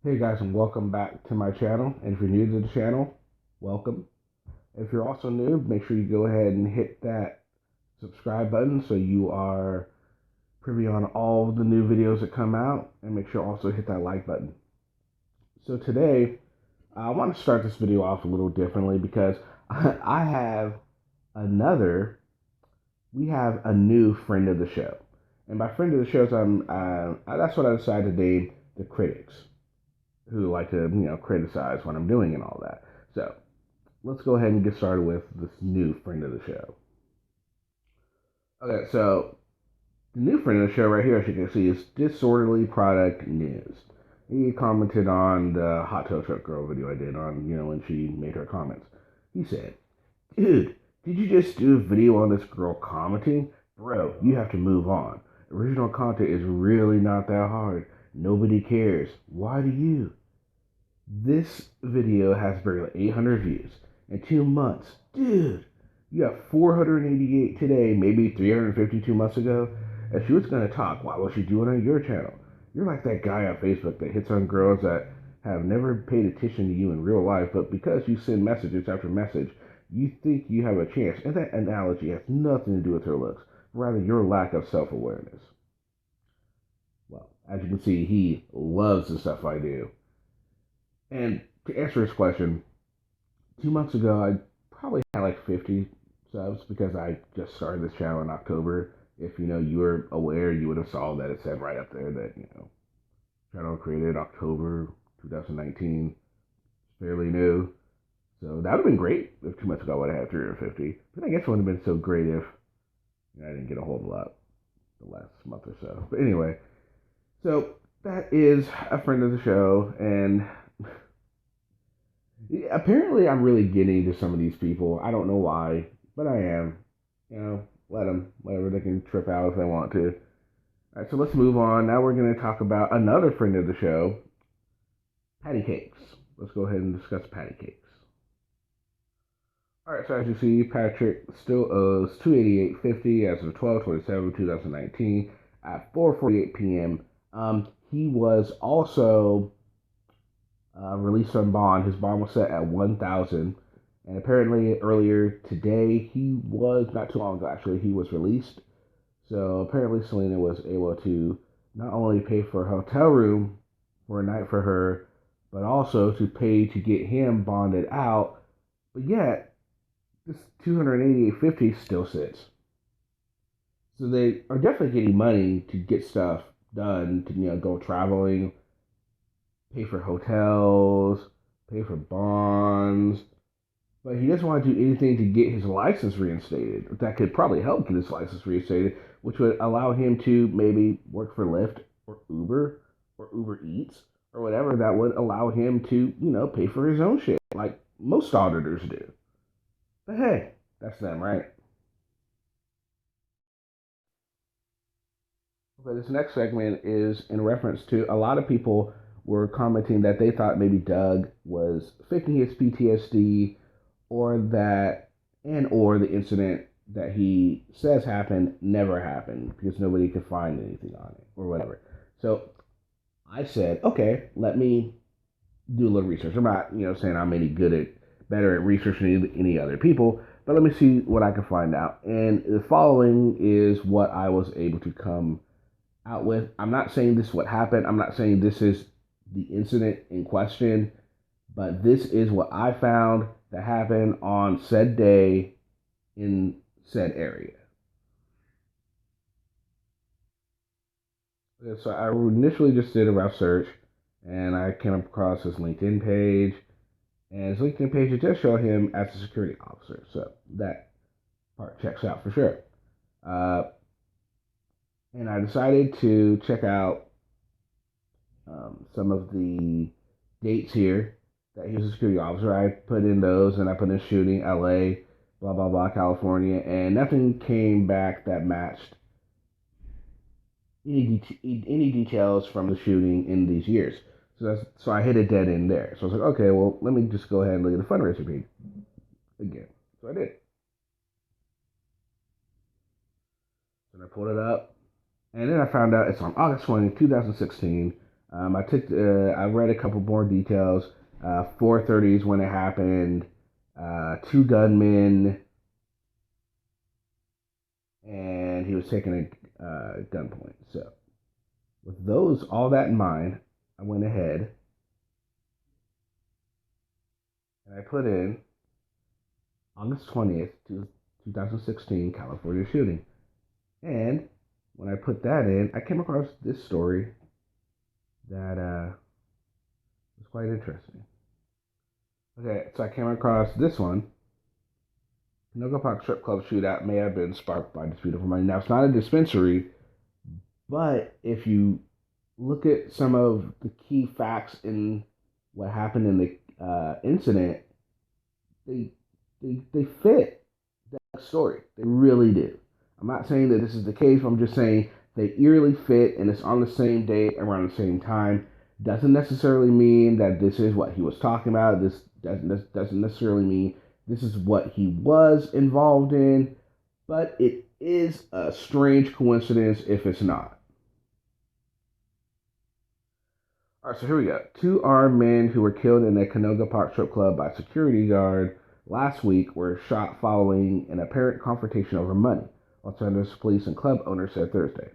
Hey guys, and welcome back to my channel. And if you're new to the channel, welcome. If you're also new, make sure you go ahead and hit that subscribe button so you are privy on all the new videos that come out. And make sure also hit that like button. So today, I want to start this video off a little differently because I have another, we have a new friend of the show. And by friend of the show, that's what I decided to name the critics, who like to, criticize what I'm doing and all that. So let's go ahead and get started with this new friend of the show. Okay, so the new friend of the show right here, as you can see, is Disorderly Product News. He commented on the Hot Tail Truck Girl video I did on, when she made her comments. He said, "Dude, did you just do a video on this girl commenting? Bro, you have to move on. Original content is really not that hard. Nobody cares. Why do you?" This video has barely 800 views in 2 months. Dude, you got 488 today, maybe 350 2 months ago. If she was going to talk, why was she doing it on your channel? You're like that guy on Facebook that hits on girls that have never paid attention to you in real life, but because you send messages after message, you think you have a chance. And that analogy has nothing to do with her looks, rather your lack of self-awareness. Well, as you can see, he loves the stuff I do. And to answer his question, 2 months ago, I probably had like 50 subs because I just started this channel in October. If you were aware, you would have saw that it said right up there that channel created October 2019, fairly new. So that would have been great if 2 months ago I would have had 350. But I guess it wouldn't have been so great if I didn't get a whole lot the last month or so. But anyway, so that is a friend of the show, and apparently, I'm really getting to some of these people. I don't know why, but I am. Let them, whatever, they can trip out if they want to. All right, so let's move on. Now we're going to talk about another friend of the show, patty cakes. Let's go ahead and discuss patty cakes. All right, so as you see, Patrick still owes $288.50 as of 12/27/2019 at 4:48 p.m. He was also released on bond. His bond was set at 1,000, and apparently earlier today not too long ago actually, he was released. So apparently Selena was able to not only pay for a hotel room for a night for her, but also to pay to get him bonded out. But yet this 288.50 still sits. So they are definitely getting money to get stuff done, to go traveling, pay for hotels, pay for bonds, but he doesn't want to do anything to get his license reinstated. That could probably help get his license reinstated, which would allow him to maybe work for Lyft or Uber Eats or whatever that would allow him to, pay for his own shit like most auditors do. But hey, that's them, right? But this next segment is in reference to a lot of people were commenting that they thought maybe Doug was faking his PTSD, or the incident that he says happened never happened because nobody could find anything on it or whatever. So I said, okay, let me do a little research. I'm not, saying I'm better at researching than any other people, but let me see what I can find out. And the following is what I was able to come out with. I'm not saying this is what happened. I'm not saying this is the incident in question, but this is what I found that happened on said day in said area. So I initially just did a rough search, and I came across his LinkedIn page, and his LinkedIn page it does show him as a security officer, so that part checks out for sure. And I decided to check out some of the dates here that he was a security officer. I put in those, and I put in shooting, LA, blah, blah, blah, California, and nothing came back that matched any details from the shooting in these years. So I hit a dead end there. So I was like, okay, well, let me just go ahead and look at the fundraiser page again. So I did. And I pulled it up, and then I found out it's on August 20, 2016. I read a couple more details. 4:30 is when it happened. Two gunmen, and he was taken at gunpoint. So, with all that in mind, I went ahead and I put in August 20th, 2016, California shooting. And when I put that in, I came across this story that was quite interesting. Okay, so I came across this one. Canoga Park Strip Club shootout may have been sparked by dispute over money. Now, it's not a dispensary, but if you look at some of the key facts in what happened in the incident, they fit that story. They really do. I'm not saying that this is the case, but I'm just saying they eerily fit, and it's on the same day around the same time. Doesn't necessarily mean that this is what he was talking about. This doesn't necessarily mean this is what he was involved in, but it is a strange coincidence if it's not. All right, so here we go. Two armed men who were killed in the Canoga Park Strip Club by a security guard last week were shot following an apparent confrontation over money, Los Angeles police and club owner said Thursday.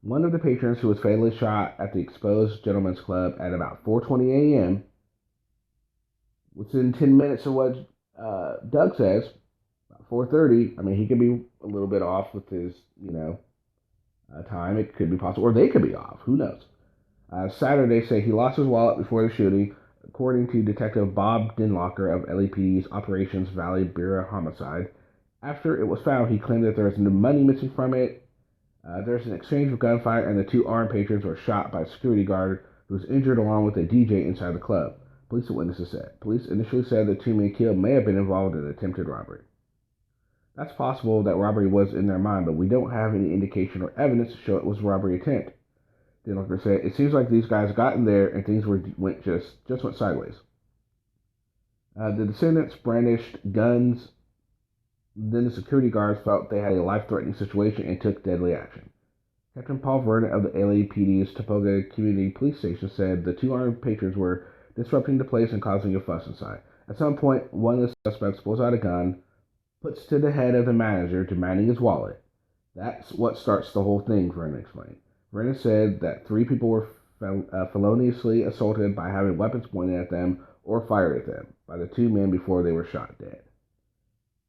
One of the patrons who was fatally shot at the exposed gentleman's club at about 4:20 a.m. within 10 minutes of what Doug says, about 4:30. I mean, he could be a little bit off with his, time. It could be possible, or they could be off. Who knows? Saturday say he lost his wallet before the shooting, according to Detective Bob Dinlocker of LAPD's Operations Valley Bureau Homicide. After it was found, he claimed that there was no money missing from it. There's an exchange of gunfire, and the two armed patrons were shot by a security guard who was injured along with a DJ inside the club, police and witnesses said. Police initially said the two men killed may have been involved in an attempted robbery. That's possible that robbery was in their mind, but we don't have any indication or evidence to show it was a robbery attempt. Dinlocker said, it seems like these guys got in there and things just went sideways. The descendants brandished guns. Then the security guards felt they had a life-threatening situation and took deadly action. Captain Paul Vernon of the LAPD's Topeka Community Police Station said the two armed patrons were disrupting the place and causing a fuss inside. At some point, one of the suspects pulls out a gun, puts to the head of the manager, demanding his wallet. That's what starts the whole thing, Vernon explained. Vernon said that three people were feloniously assaulted by having weapons pointed at them or fired at them by the two men before they were shot dead.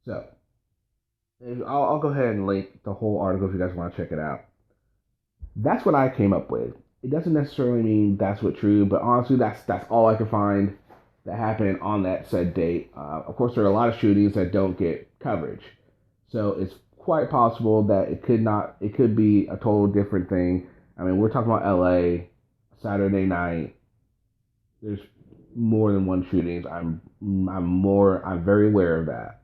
So, I'll go ahead and link the whole article if you guys want to check it out. That's what I came up with. It doesn't necessarily mean that's what's true, but honestly, that's all I could find that happened on that said date. Of course, there are a lot of shootings that don't get coverage, so it's quite possible that it could be a total different thing. I mean, we're talking about LA, Saturday night. There's more than one shootings. I'm very aware of that.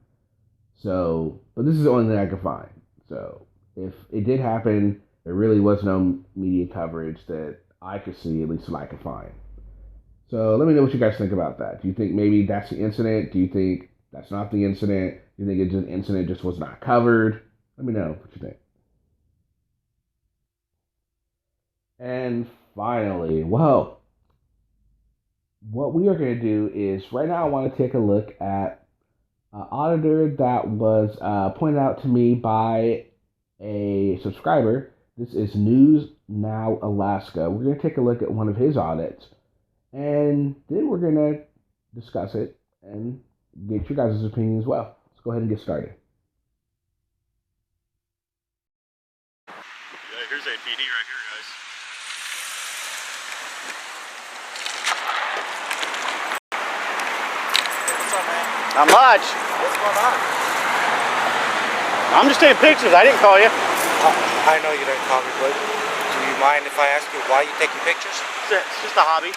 So, but this is the only thing I could find. So, if it did happen, there really was no media coverage that I could see, at least that I could find. So, let me know what you guys think about that. Do you think maybe that's the incident? Do you think that's not the incident? Do you think it's an incident just was not covered? Let me know what you think. And finally, well, what we are going to do is right now I want to take a look at Auditor that was pointed out to me by a subscriber. This is News Now Alaska. We're going to take a look at one of his audits, and then we're going to discuss it and get your guys' opinion as well. Let's go ahead and get started. Yeah, here's APD right here, guys. What's up, man? Not much. What's going on? I'm just taking pictures. I didn't call you. I know you didn't call me, but do you mind if I ask you why you're taking pictures? It's just a hobby.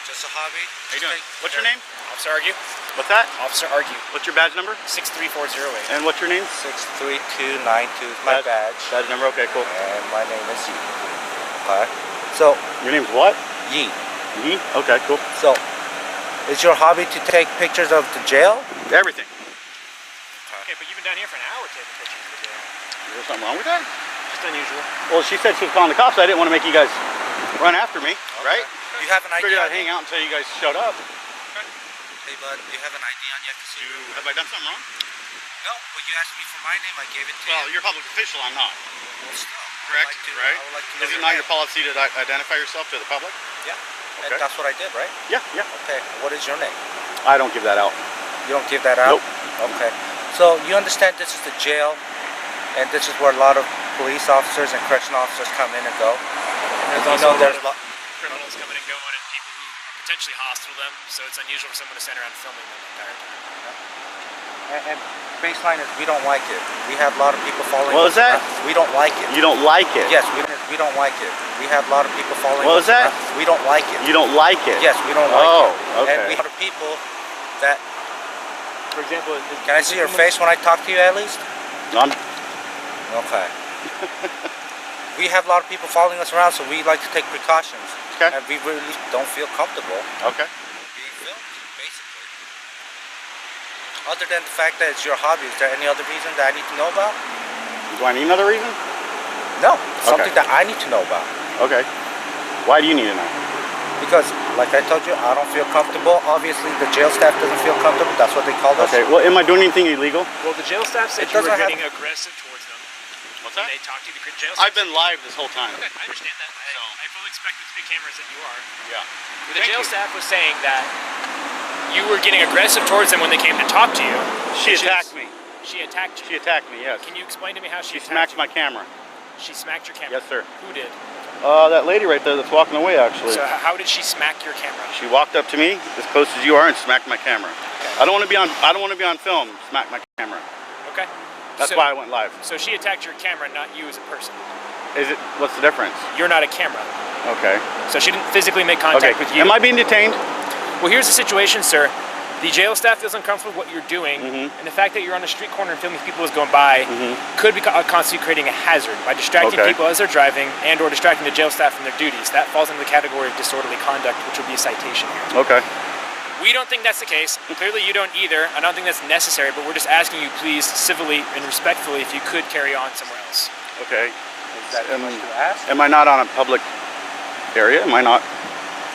Just a hobby? How you doing? What's your name? Officer Argue. What's that? Officer Argue. What's your badge number? 63408. And what's your name? 63292 is my badge. Badge number, okay, cool. And my name is Yi. Okay. So, Your name's what? Yi. Yi? Okay, cool. So, is your hobby to take pictures of the jail? Everything. Okay, but you've been down here for an hour taking pictures of the jail. Is there something wrong with that? Just unusual. Well, she said she was calling the cops. I didn't want to make you guys run after me, right? have an ID? Figured I'd hang out until you guys showed up. Hey, bud, do you have an ID on you? Have I done something wrong? No, but you asked me for my name. I gave it to you. Well, you're a public official. I'm not. Well, still. Correct, right? I would like to know Is it your not name. your policy to identify yourself to the public? Yeah. Okay. And that's what I did, right? Yeah, yeah. Okay. What is your name? I don't give that out. You don't give that out? Nope. Okay. So you understand this is the jail, and this is where a lot of police officers and correctional officers come in and go. And There's you know also there's a lot of criminals coming and going, and people who are potentially hostile to them. So it's unusual for someone to stand around filming them the entire time. and baseline is we don't like it. We have a lot of people following. What was us that? around. We don't like it. You don't like it? Yes, we don't like it. We have a lot of people following. What was us that? around. We don't like it. You don't like it? Yes, we don't like it. Oh, okay. And we have people that. For example, Can I see your face when I talk to you at least? None. Okay. We have a lot of people following us around, so we like to take precautions. Okay. And we really don't feel comfortable Okay. being filmed, basically. Other than the fact that it's your hobby, is there any other reason that I need to know about? Do I need another reason? No, something that I need to know about. Okay. Why do you need to know? Because, like I told you, I don't feel comfortable. Obviously, the jail staff doesn't feel comfortable. That's what they call us. Okay. Well, am I doing anything illegal? well, the jail staff said It you were doesn't have- getting aggressive towards them. What's When that? they talked to you, the jail staff. I've been live this whole time. Okay, I understand that. I fully expect with the cameras that you are. Yeah. The Thank jail you. staff was saying that you were getting aggressive towards them when they came to talk to you. She which attacked is- me. She attacked She you. attacked me, yes. Can you explain to me how she She attacked smacked my camera. She smacked your camera. Yes, sir. Who did? That lady right there that's walking away, actually. So how did she smack your camera? She walked up to me as close as you are and smacked my camera. I don't want to be on. I don't want to be on film. Smack my camera. Okay. That's So- why I went live. So she attacked your camera, not you as a person. Is it? What's the difference? You're not a camera. Okay. So she didn't physically make contact with you. Am I being detained? Well, here's the situation, sir. The jail staff feels uncomfortable with what you're doing, Mhm. and the fact that you're on a street corner and filming people as going by Mhm. could be constitute creating a hazard by distracting Okay. people as they're driving and/or distracting the jail staff from their duties. That falls into the category of disorderly conduct, which would be a citation here. Okay. We don't think that's the case. Clearly, you don't either. I don't think that's necessary, but we're just asking you, please, civilly and respectfully, if you could carry on somewhere else. Okay. Is that too much to ask? Am I not on a public area? Am I not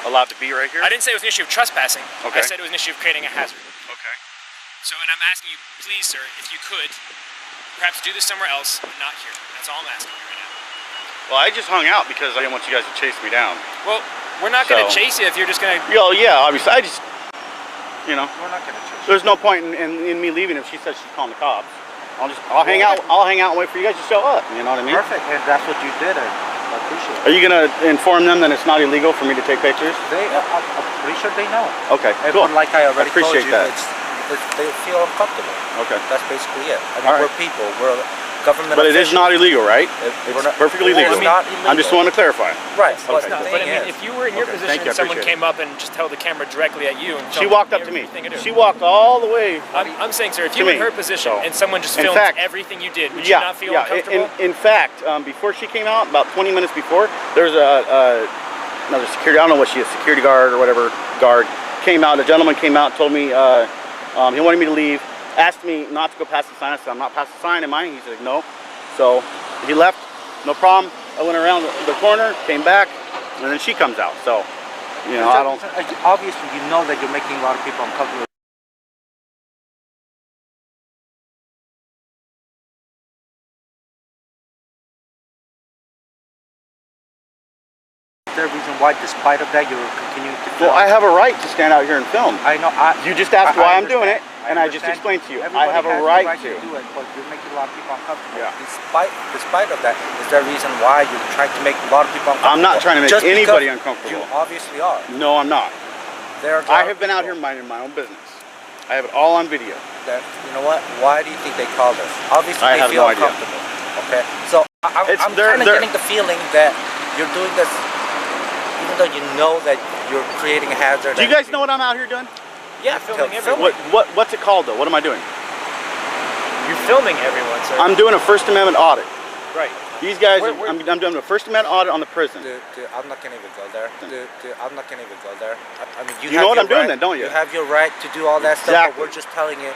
allowed to be right here? I didn't say it was an issue of trespassing. Okay. I said it was an issue of creating a hazard. Okay. So, and I'm asking you, please, sir, if you could, perhaps do this somewhere else, but not here. That's all I'm asking you right now. Well, I just hung out because I didn't want you guys to chase me down. Well, we're not going to So- chase you if you're just going to... Yo, yeah, obviously. I just, you know, We're not going to choose. there's no point in me leaving if she says she's calling the cops. I'll hang out and wait for you guys to show up. You know what I mean? Perfect, and that's what you did, and I appreciate it. Are you gonna inform them that it's not illegal for me to take pictures? I'm pretty sure they know. Okay, And cool. but like I already told appreciate you, that. they feel uncomfortable. Okay. That's basically it. I mean, All right. we're people. We're government But it is officials. not illegal, right? We're It's not- perfectly well, legal. it's not illegal. I'm just wanting to clarify. Right. Okay. But No, the but I thing mean, is, if you were in your Okay, position thank you, I and someone appreciate came up and just held the camera directly at you and She filmed walked up to me. everything you do. She walked all the way. I'm saying, sir, if To you were in me. her position So, and someone just in filmed fact- everything you did, would you Yeah, not feel yeah. uncomfortable? In fact, before she came out, about 20 minutes before, there was another security. I don't know what she is, security guard or whatever guard came out. A gentleman came out, told me he wanted me to leave. Asked me not to go past the sign. I said, I'm not past the sign, am I? He said, no. So he left, no problem. I went around the corner, came back, and then she comes out. So, you know, I don't. Obviously, you know that you're making a lot of people uncomfortable. Is there a reason why, despite of that, you're continuing to film? Well, I have a right to stand out here and film. I know. You just asked why I'm doing it, understand. and I just understand. explained to you. Everybody I have a has the right to to. do it, but you're making a lot of people uncomfortable. Yeah. Despite of that, is there a reason why you're trying to make a lot of people uncomfortable? I'm not trying to make Just because anybody uncomfortable. You obviously are. No, I'm not. There are I have been out here minding my own business. I have it all on video. You know what? Why do you think they called us? Obviously, I they have feel no idea. uncomfortable. Okay, so I'm They're- kind of they're- getting the feeling that you're doing this, even though you know that you're creating a hazard. Do you guys know what I'm out here doing? Yeah, filming everyone. What's it called though? What am I doing? You're filming everyone, sir. I'm doing a First Amendment audit. right. These guys, Where- I'm doing a First Amendment audit on the prison. Dude, I'm not gonna even go there. Dude, I'm not gonna even go there. I mean, You know what have I'm doing your then, don't you? You have your right to do all that stuff, Exactly. but we're just telling you,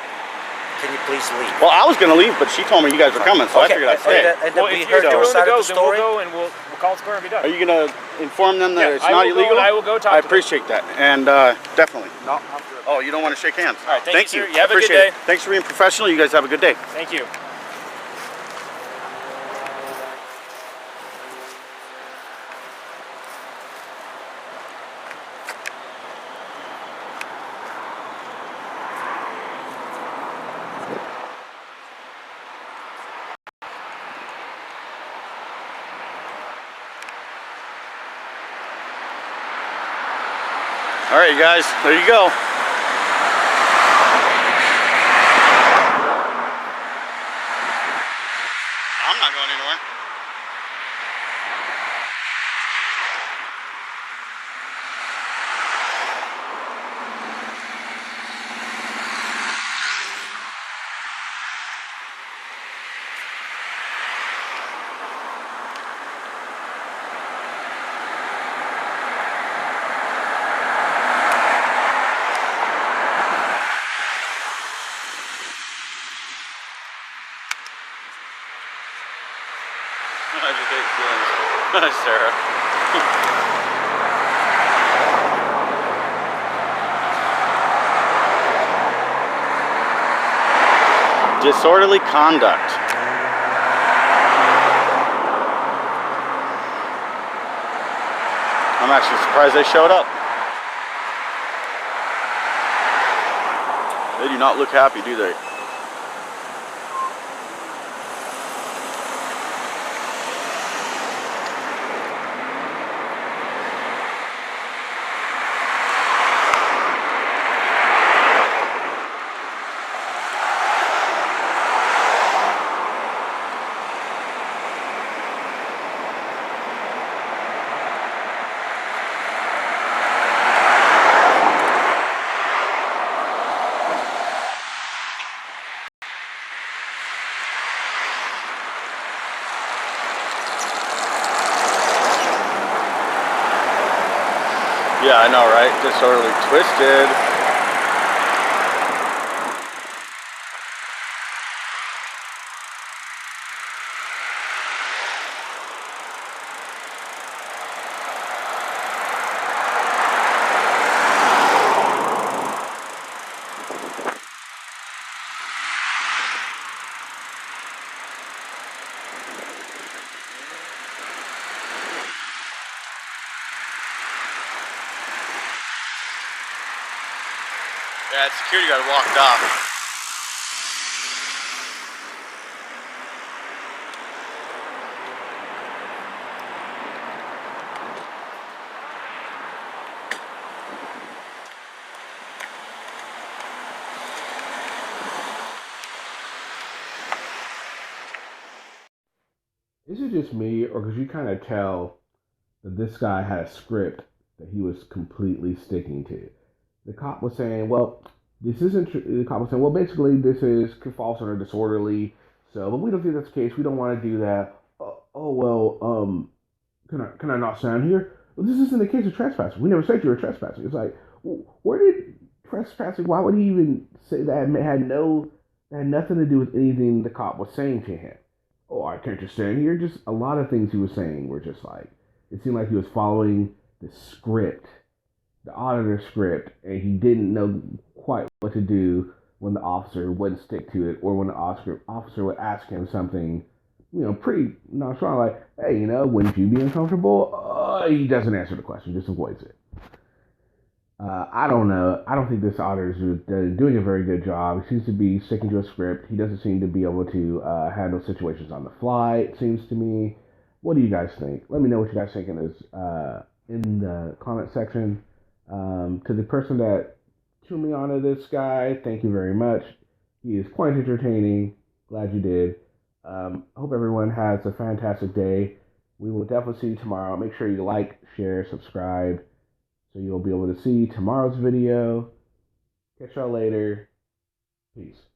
can you please leave? Well, I was going to leave, but she told me you guys were coming, so I figured I'd stay. And then Well, we if you're heard your willing to side go, of the then we'll story. go and we'll call the square and be done. Are you going to inform them that Yeah, it's I not will go illegal? and I will go talk I to them. appreciate that, and definitely. No, I'm good. Oh, you don't want to shake hands? All right, thank you, sir. You have a good Appreciate day. it. Thanks for being professional. You guys have a good day. Thank you. All right, you guys, there you go. I'm not going anywhere. How'd you take feelings? Sarah. Disorderly conduct. I'm actually surprised they showed up. They do not look happy, do they? Yeah, I know, right? Disorderly twisted. Yeah, security guard walked off. Is it just me, or could you kind of tell that this guy had a script that he was completely sticking to? The cop was saying, well, this isn't true. The cop was saying, well, basically, this is false or disorderly. So, but we don't think that's the case. We don't want to do that. Can I not stand here? Well, this isn't the case of trespassing. We never said you were trespassing. It's like, where did trespassing? Why would he even say that? It had nothing to do with anything the cop was saying to him. Oh, I can't just stand here. Just a lot of things he was saying were just like, it seemed like he was following the script, the auditor script, and he didn't know quite what to do when the officer wouldn't stick to it, or when the officer would ask him something, pretty nonchalant, like, hey, wouldn't you be uncomfortable? He doesn't answer the question, just avoids it. I don't know. I don't think this auditor is doing a very good job. He seems to be sticking to a script. He doesn't seem to be able to handle situations on the fly, it seems to me. What do you guys think? Let me know what you guys think in the comment section. To the person that tuned me on to this guy, thank you very much. He is quite entertaining. Glad you did. I hope everyone has a fantastic day. We will definitely see you tomorrow. Make sure you like, share, subscribe, so you'll be able to see tomorrow's video. Catch y'all later. Peace.